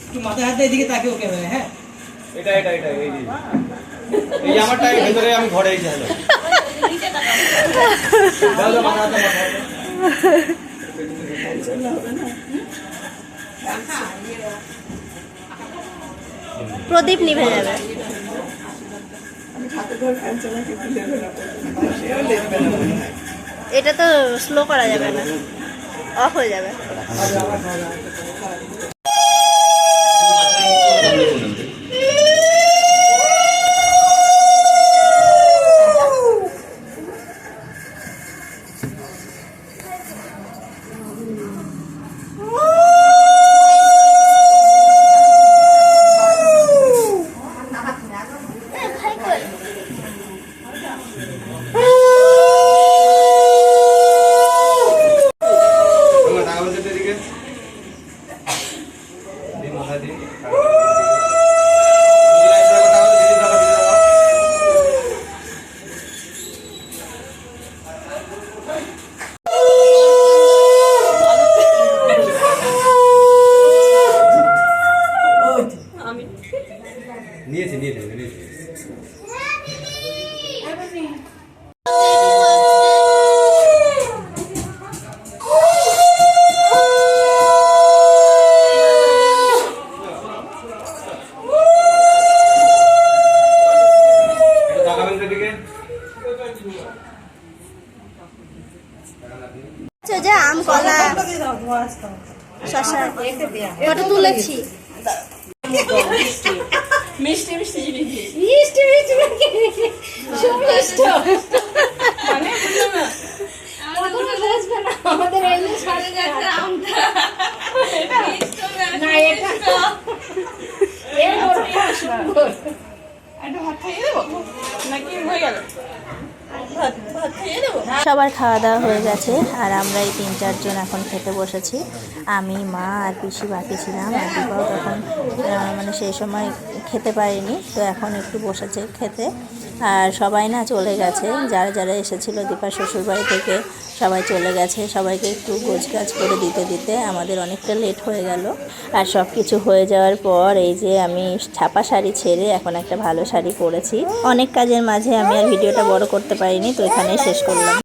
একটু মাথা হাতে এদিকে তাকিয়ে ওকে হ্যাঁ এটা এই আমারটা ভিতরে আমি ঘরে এসে হলো দাও দাও মাথা হাতে প্রদীপ নিভে যাবে। এটা তো স্লো করা যাবে না, অফ হয়ে যাবে। নিয়েছি যে আম কলা শশা কত তুলেছি। মিষ্টি মিষ্টি জিনিস মিষ্টি মিষ্টি মানে বুঝলাম না আমাদের সবার খাওয়া দাওয়া হয়ে গেছে আর আমরা এই 3-4 জন এখন খেতে বসেছি। আমি, মা আর পিসি বাকি ছিলাম। আর দীপাও তখন মানে সেই সময় খেতে পারিনি, তো এখন একটু বসেছে খেতে। আর সবাই না চলে গেছে, যারা যারা এসেছিলো দীপার শ্বশুরবাড়ি থেকে সবাই চলে গেছে। সবাইকে একটু গোছগাছ করে দিতে দিতে আমাদের অনেকটা লেট হয়ে গেল। আর সব কিছু হয়ে যাওয়ার পর এই যে আমি ছাপা শাড়ি ছেড়ে এখন একটা ভালো শাড়ি পরেছি। অনেক কাজের মাঝে আমি আর ভিডিওটা বড় করতে পারিনি, তো এখানেই শেষ করলাম।